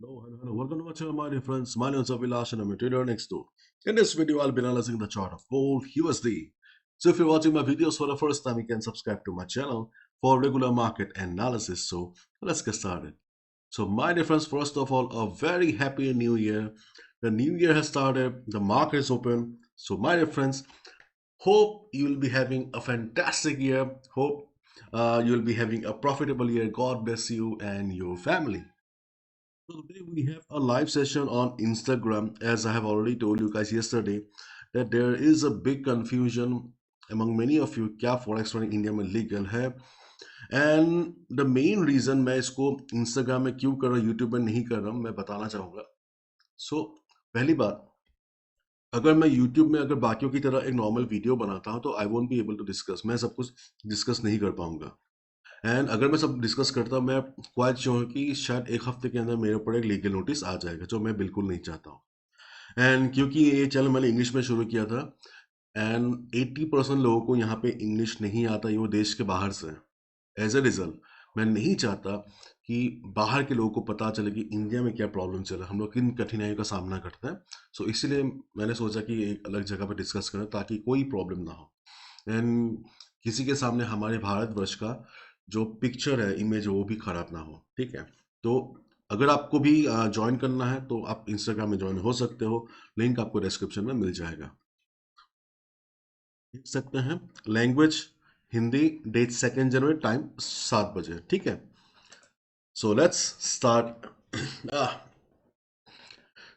Hello. Welcome to my channel, my dear friends. My name is Avilash and I'm a trader next door. In this video, I'll be analyzing the chart of gold USD. So if you're watching my videos for the first time, you can subscribe to my channel for regular market analysis. So let's get started. So my dear friends, first of all, a very happy new year. The new year has started. The market is open. So my dear friends, hope you will be having a fantastic year. Hope you will be having a profitable year. God bless you and your family. So today we have a live session on Instagram. As I have already told you guys yesterday, that there is a big confusion among many of you क्या forex trading India में legal है and the main reason मैं इसको Instagram में क्यों कर रहा हूँ यूट्यूब में नहीं कर रहा हूँ मैं बताना चाहूँगा पहली बात अगर मैं यूट्यूब में अगर बाकियों की तरह एक नॉर्मल वीडियो बनाता हूँ तो I won't be able to discuss मैं सब कुछ डिस्कस नहीं कर पाऊंगा एंड अगर मैं सब डिस्कस करता हूँ मैं क्वाइट श्योर हूँ कि शायद एक हफ्ते के अंदर मेरे ऊपर एक लीगल नोटिस आ जाएगा जो मैं बिल्कुल नहीं चाहता हूँ एंड क्योंकि ये चैनल मैंने इंग्लिश में शुरू किया था एंड 80% लोगों को यहाँ पे इंग्लिश नहीं आता ये वो देश के बाहर से एज ए रिजल्ट मैं नहीं चाहता कि बाहर के लोगों को पता चले कि इंडिया में क्या प्रॉब्लम चल रहा है हम लोग किन कठिनाइयों का सामना करते हैं सो इसीलिए मैंने सोचा कि एक अलग जगह पर डिस्कस करें ताकि कोई प्रॉब्लम ना हो एंड किसी के सामने हमारे भारतवर्ष का जो पिक्चर है इमेज वो भी खराब ना हो ठीक है तो अगर आपको भी ज्वाइन करना है तो आप इंस्टाग्राम में ज्वाइन हो सकते हो लिंक आपको डिस्क्रिप्शन में मिल जाएगा देख सकते हैं लैंग्वेज हिंदी डेट 2 जनवरी टाइम 7 बजे ठीक है so let's start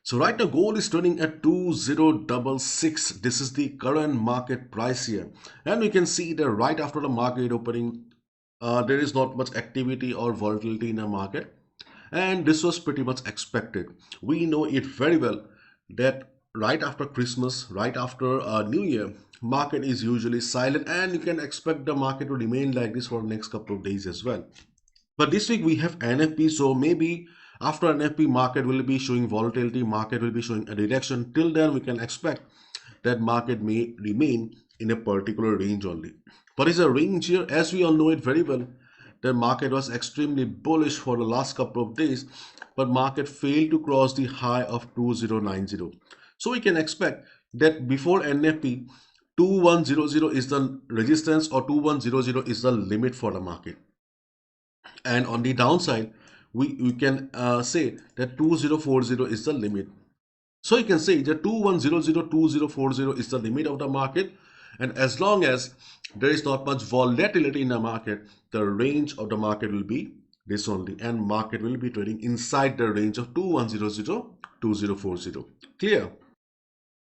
So right now gold is trading at 2066. This is the current market price here. And we can see that right after the market opening, there is not much activity or volatility in the market. And this was pretty much expected. We know it very well that right after Christmas, right after New Year, market is usually silent and you can expect the market to remain like this for the next couple of days as well. But this week we have NFP, so maybe after NFP market will be showing volatility, market will be showing a direction. Till then we can expect that market may remain in a particular range only. What is a range here? As we all know it very well, the market was extremely bullish for the last couple of days, but market failed to cross the high of 2090. So we can expect that before NFP, 2100 is the resistance or 2100 is the limit for the market. And on the downside we can say that 2040 is the limit. So you can say that 2100 is the limit of the market, and as long as there is not much volatility in the market, the range of the market will be this only, and market will be trading inside the range of 2100 2040. Clear?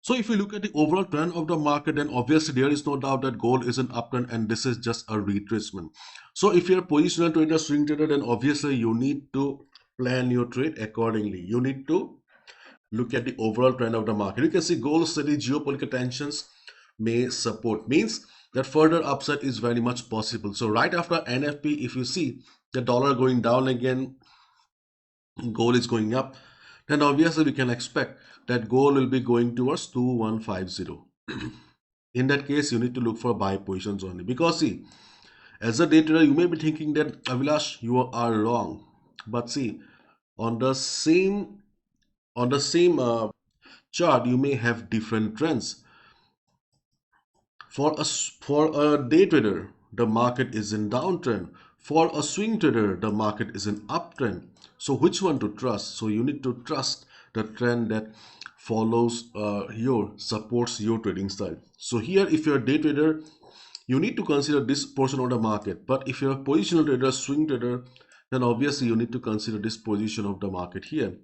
So if you look at the overall trend of the market, then obviously there is no doubt that gold is an uptrend and this is just a retracement. So if you're a positional trader, swing trader, then obviously you need to plan your trade accordingly. You need to look at the overall trend of the market. You can see gold steady geopolitical tensions may support. Means that further upside is very much possible. So right after NFP, if you see the dollar going down again, gold is going up, then obviously we can expect that gold will be going towards 2150. In that case, you need to look for buy positions only, because see, as a day trader you may be thinking that Avilash, you are wrong, but see, on the same chart you may have different trends. For a day trader, the market is in downtrend. For a swing trader, the market is in uptrend. So which one to trust? So you need to trust the trend that follows supports your trading style. So here, if you're a day trader, you need to consider this portion of the market. But if you're a positional trader, swing trader, then obviously you need to consider this position of the market here.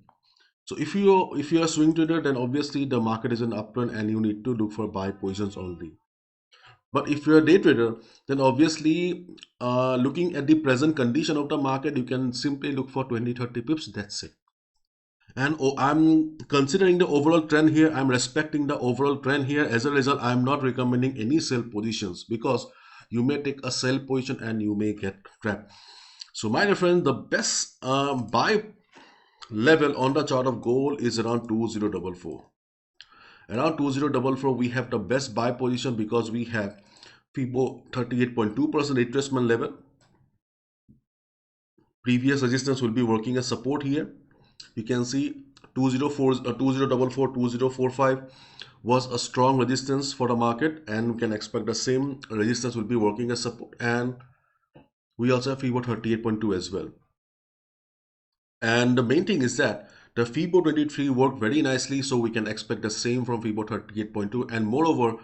So if you're a swing trader, then obviously the market is in uptrend and you need to look for buy positions only. But if you're a day trader, then obviously looking at the present condition of the market, you can simply look for 20-30 pips. That's it. And I'm considering the overall trend here. I'm respecting the overall trend here. As a result, I'm not recommending any sell positions, because you may take a sell position and you may get trapped. So my dear friend, the best buy level on the chart of gold is around 2044. Around 2044 we have the best buy position, because we have FIBO 38.2% retracement level. Previous resistance will be working as support here. You can see 204, 2044, 2045 was a strong resistance for the market, and we can expect the same resistance will be working as support. And we also have FIBO 38.2 as well. And the main thing is that the FIBO 23 worked very nicely, so we can expect the same from FIBO 38.2. And moreover,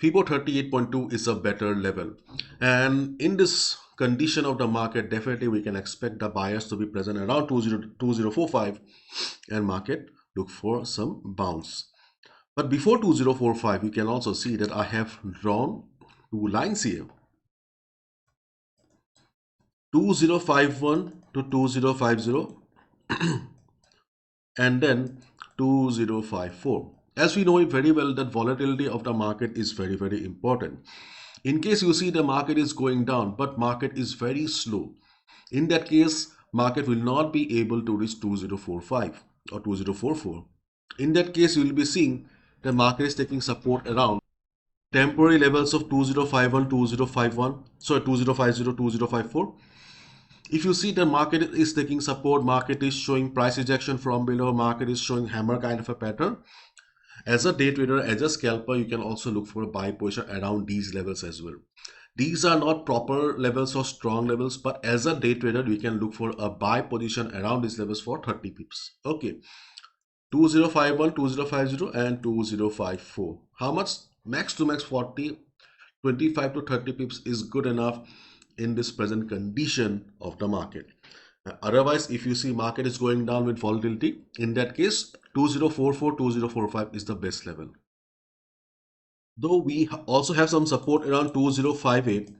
FIBO 38.2 is a better level. And in this condition of the market, definitely we can expect the buyers to be present around 2045 and market look for some bounce. But before 2045, you can also see that I have drawn two lines here. 2051 to 2050 and then 2054. As we know it very well that volatility of the market is very, very important. In case you see the market is going down, but market is very slow, in that case, market will not be able to reach 2045 or 2044. In that case, you will be seeing the market is taking support around temporary levels of 2051, 2051, sorry, 2050, 2054. If you see the market is taking support, market is showing price ejection from below, market is showing hammer kind of a pattern. As a day trader, as a scalper, you can also look for a buy position around these levels as well. These are not proper levels or strong levels, but as a day trader, we can look for a buy position around these levels for 30 pips. Okay, 2051, 2050 and 2054. How much? Max to max 40, 25 to 30 pips is good enough in this present condition of the market. Otherwise, if you see market is going down with volatility, in that case 2044, 2045 is the best level. Though we also have some support around 2058,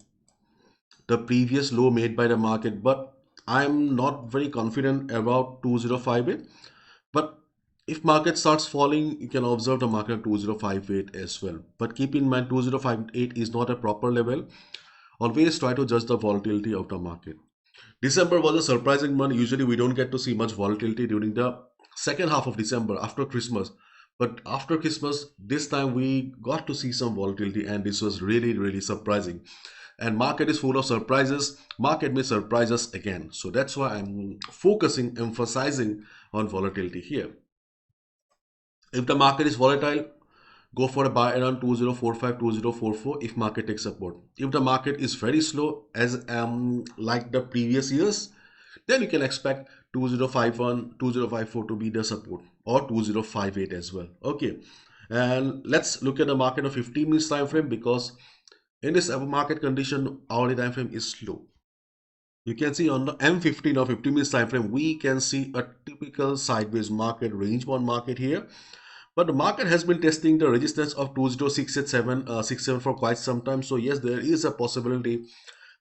the previous low made by the market, but I'm not very confident about 2058. But if market starts falling, you can observe the market 2058 as well. But keep in mind 2058 is not a proper level. Always try to judge the volatility of the market. December was a surprising month. Usually we don't get to see much volatility during the second half of December after Christmas. But after Christmas, this time we got to see some volatility, and this was really, really surprising. And market is full of surprises. Market may surprise us again. So that's why I'm focusing, emphasizing on volatility here. If the market is volatile, go for a buy around 2045, 2044 if market takes support. If the market is very slow, as like the previous years, then you can expect 2051, 2054 to be the support, or 2058 as well. Okay, and let's look at the market of 15 minutes time frame, because in this market condition, hourly time frame is slow. You can see on the M15 or 15 minutes time frame, we can see a typical sideways market, range bound market here. But the market has been testing the resistance of 20687 for quite some time. So yes, there is a possibility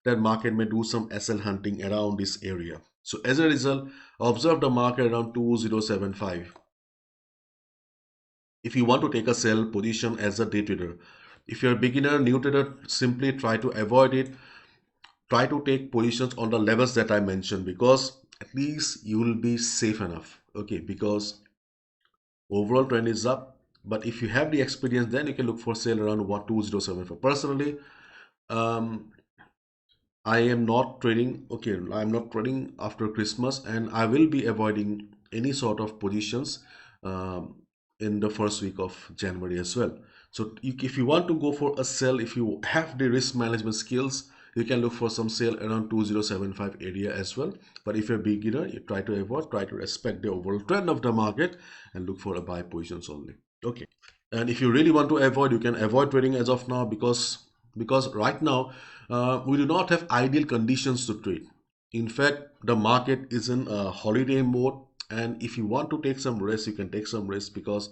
that market may do some SL hunting around this area. So as a result, observe the market around 2075. If you want to take a sell position as a day trader, if you're a beginner, new trader, simply try to avoid it. Try to take positions on the levels that I mentioned, because at least you will be safe enough. Okay, because overall trend is up, but if you have the experience, then you can look for sale around what 2074. Personally, I am not trading. Okay, I'm not trading after Christmas, and I will be avoiding any sort of positions in the first week of January as well. So if you want to go for a sell, if you have the risk management skills, you can look for some sale around 2075 area as well. But if you're a beginner, you try to avoid, try to respect the overall trend of the market and look for a buy positions only. Okay, and if you really want to avoid, you can avoid trading as of now, because right now we do not have ideal conditions to trade. In fact, the market is in a holiday mode, and if you want to take some risk, you can take some risk, because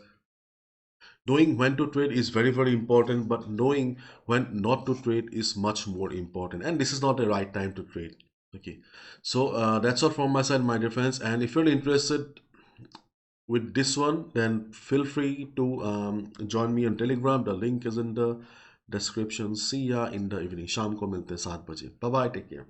knowing when to trade is very, very important, but knowing when not to trade is much more important, and this is not the right time to trade. Okay, so that's all from my side, my dear friends, and if you're interested with this one, then feel free to join me on Telegram. The link is in the description. See ya in the evening. Sham ko milte 7 baje. Bye bye, take care.